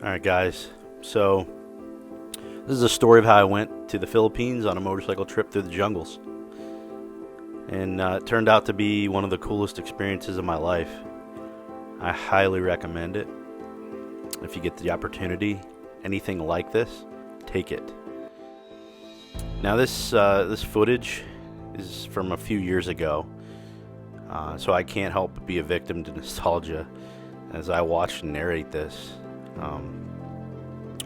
Alright guys, so this is a story of how I went to the Philippines on a motorcycle trip through the jungles. And it turned out to be one of the coolest experiences of my life. I highly recommend it. If you get the opportunity, anything like this, take it. Now this footage is from a few years ago, so I can't help but be a victim to nostalgia as I watch and narrate this.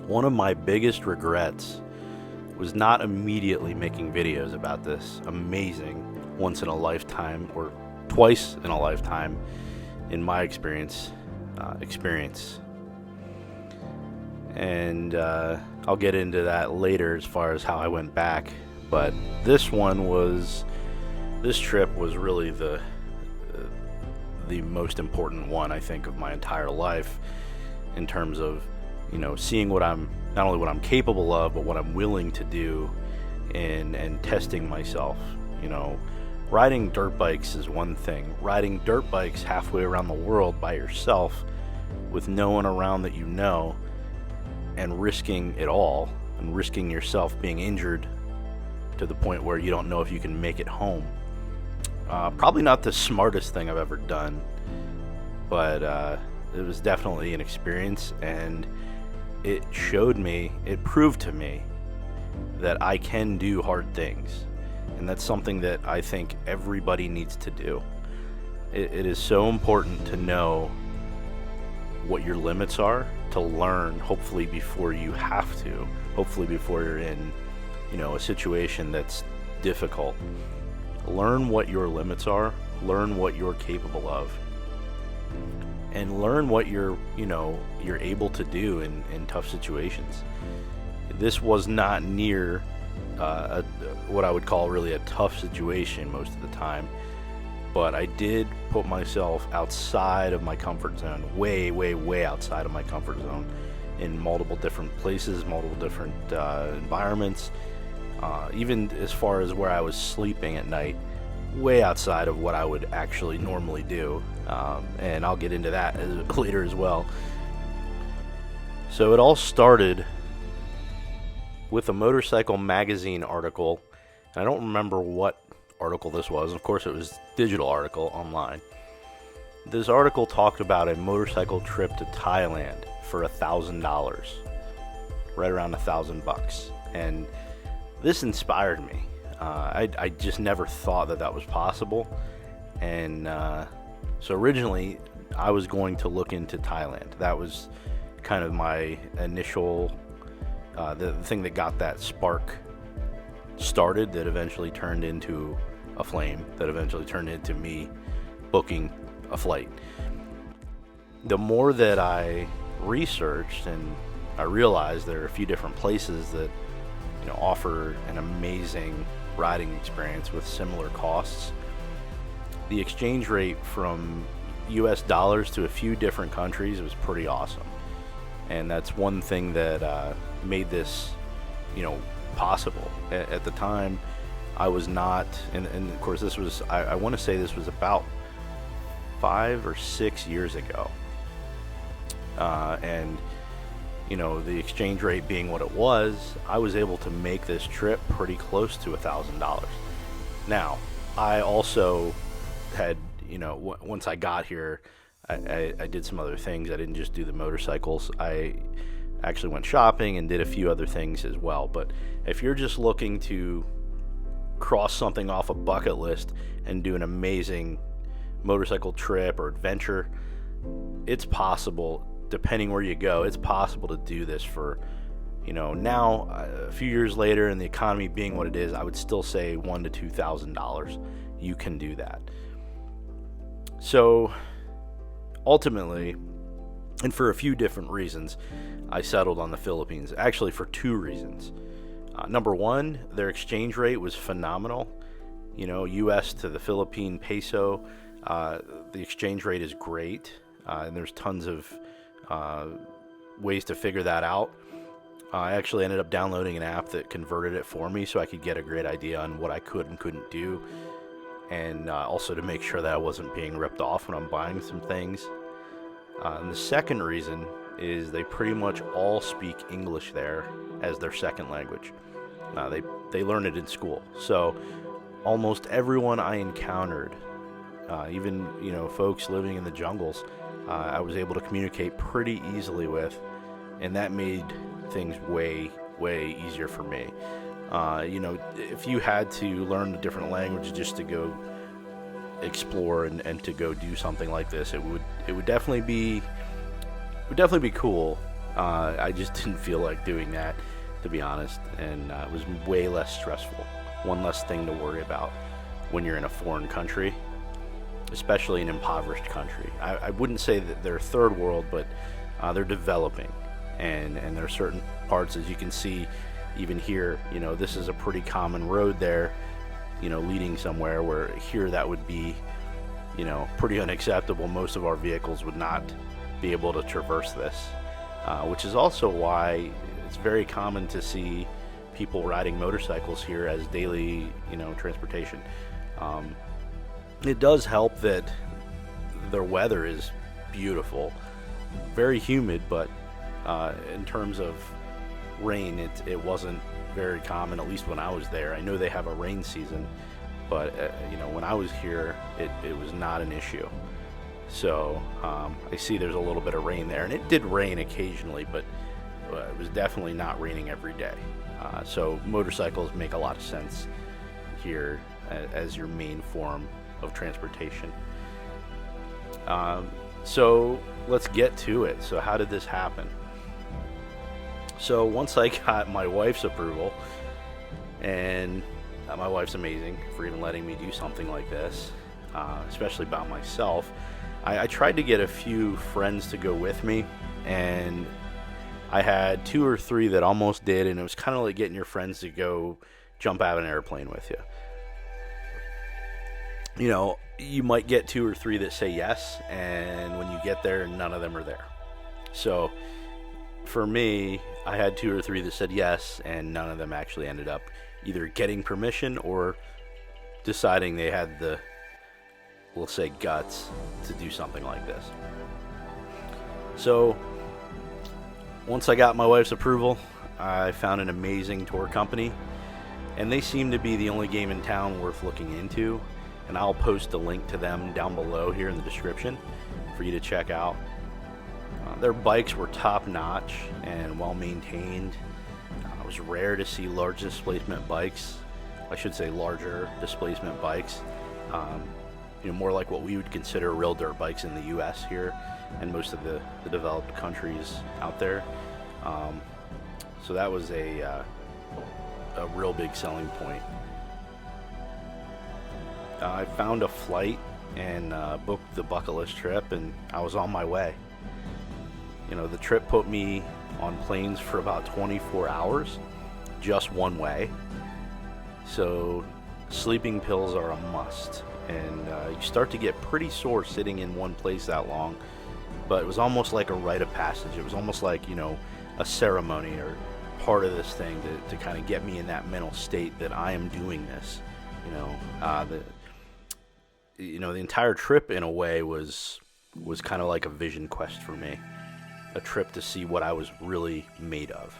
One of my biggest regrets was not immediately making videos about this amazing once in a lifetime, or twice in a lifetime in my experience. And I'll get into that later as far as how I went back, but this trip was really the most important one, I think, of my entire life, in terms of, seeing what I'm, not only what I'm capable of, but what I'm willing to do, and testing myself. Riding dirt bikes is one thing. Riding dirt bikes halfway around the world by yourself with no one around that you know, and risking it all, and risking yourself being injured to the point where you don't know if you can make it home. Probably not the smartest thing I've ever done, but it was definitely an experience, and it proved to me that I can do hard things, and that's something that I think everybody needs to do. It is so important to know what your limits are, to learn, hopefully before you have to, hopefully before you're in, a situation that's difficult. Learn what your limits are, learn what you're capable of, and learn what you're able to do in tough situations. This was not near what I would call really a tough situation most of the time, but I did put myself outside of my comfort zone, way outside of my comfort zone, in multiple different places, multiple different environments, even as far as where I was sleeping at night, way outside of what I would actually normally do, and I'll get into that later as well. So it all started with a motorcycle magazine article, and I don't remember what article this was. Of course, it was a digital article online. This article talked about a motorcycle trip to Thailand for $1,000, right around $1,000, and this inspired me. I just never thought that was possible, and so originally I was going to look into Thailand. That was kind of my initial the thing that got that spark started, that eventually turned into a flame, that eventually turned into me booking a flight. The more that I researched, and I realized there are a few different places that offer an amazing riding experience with similar costs. The exchange rate from US dollars to a few different countries was pretty awesome, and that's one thing that made this possible. At the time, I was not, and of course this was, I want to say this was about 5 or 6 years ago, and the exchange rate being what it was, I was able to make this trip pretty close to $1,000. Now, I also had, once I got here, I did some other things. I didn't just do the motorcycles. I actually went shopping and did a few other things as well. But if you're just looking to cross something off a bucket list and do an amazing motorcycle trip or adventure, it's possible. Depending where you go, it's possible to do this for, now a few years later, and the economy being what it is, I would still say $1,000 to $2,000. You can do that. So ultimately, and for a few different reasons, I settled on the Philippines. Actually, for two reasons. Number one, their exchange rate was phenomenal. US to the Philippine peso, the exchange rate is great, and there's tons of ways to figure that out. I actually ended up downloading an app that converted it for me so I could get a great idea on what I could and couldn't do, and also to make sure that I wasn't being ripped off when I'm buying some things. And the second reason is they pretty much all speak English there as their second language. They learn it in school. So almost everyone I encountered, even folks living in the jungles, I was able to communicate pretty easily with, and that made things way easier for me. If you had to learn a different language just to go explore and to go do something like this, it would definitely be cool. I just didn't feel like doing that, to be honest, and it was way less stressful. One less thing to worry about when you're in a foreign country, especially an impoverished country. I wouldn't say that they're third world, but they're developing, and there are certain parts, as you can see even here, this is a pretty common road there, leading somewhere, where here that would be pretty unacceptable. Most of our vehicles would not be able to traverse this, which is also why it's very common to see people riding motorcycles here as daily transportation. It does help that their weather is beautiful, very humid, but in terms of rain, it wasn't very common, at least when I was there. I know they have a rain season, but when I was here, it was not an issue. So I see there's a little bit of rain there, and it did rain occasionally, but it was definitely not raining every day. So motorcycles make a lot of sense here as your main form of transportation. So let's get to it. So how did this happen? So once I got my wife's approval, and my wife's amazing for even letting me do something like this, especially by myself, I tried to get a few friends to go with me, and I had 2 or 3 that almost did, and it was kind of like getting your friends to go jump out of an airplane with you. You might get 2 or 3 that say yes, and when you get there, none of them are there. So for me, I had 2 or 3 that said yes, and none of them actually ended up either getting permission or deciding they had the, we'll say, guts to do something like this. So once I got my wife's approval, I found an amazing tour company, and they seem to be the only game in town worth looking into, and I'll post a link to them down below here in the description for you to check out. Their bikes were top-notch and well-maintained. It was rare to see large displacement bikes. I should say larger displacement bikes. More like what we would consider real dirt bikes in the U.S. here and most of the developed countries out there. So that was a real big selling point. I found a flight and booked the bucket list trip, and I was on my way. The trip put me on planes for about 24 hours, just one way. So sleeping pills are a must, and you start to get pretty sore sitting in one place that long. But it was almost like a rite of passage. It was almost like, a ceremony or part of this thing to kind of get me in that mental state that I am doing this. The entire trip in a way was kind of like a vision quest for me, a trip to see what I was really made of.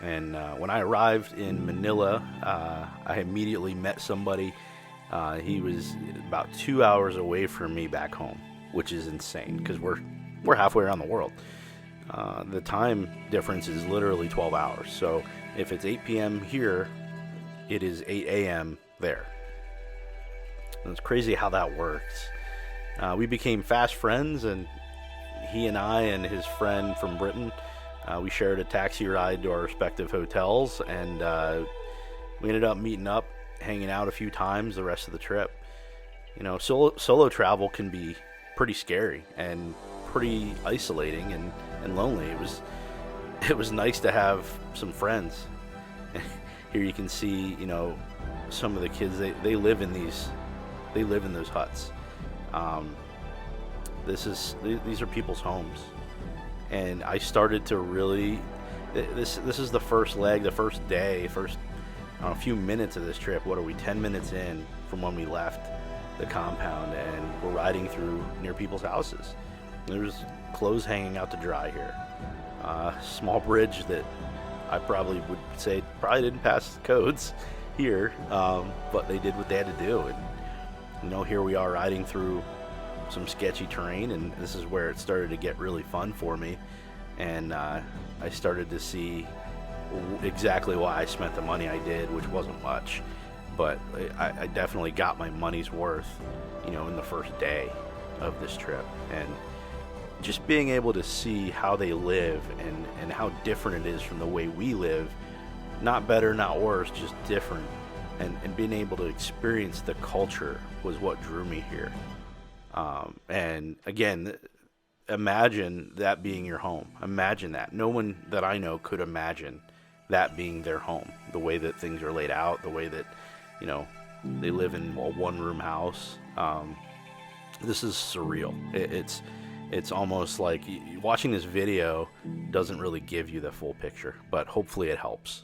And when I arrived in Manila, I immediately met somebody. He was about 2 hours away from me back home, which is insane because we're halfway around the world. The time difference is literally 12 hours. So if it's 8 p.m. here, it is 8 a.m. there. And it's crazy how that works. We became fast friends, and he and I and his friend from Britain, we shared a taxi ride to our respective hotels, and we ended up meeting up, hanging out a few times the rest of the trip. Solo travel can be pretty scary and pretty isolating and lonely. It was nice to have some friends. Here you can see, some of the kids, they live in those huts. These are people's homes, and I started to really. This is the first leg, the first day, a few minutes of this trip. What are we? 10 minutes in from when we left the compound, and we're riding through near people's houses. There's clothes hanging out to dry here. Small bridge that I probably would say probably didn't pass the codes here, but they did what they had to do. And here we are riding through some sketchy terrain, and this is where it started to get really fun for me. And I started to see exactly why I spent the money I did, which wasn't much, but I definitely got my money's worth, in the first day of this trip. And just being able to see how they live and how different it is from the way we live, not better, not worse, just different. And being able to experience the culture was what drew me here. And again, imagine that being your home. Imagine that. No one that I know could imagine that being their home. The way that things are laid out, the way that, they live in a one-room house. This is surreal. It's almost like watching this video doesn't really give you the full picture, but hopefully it helps.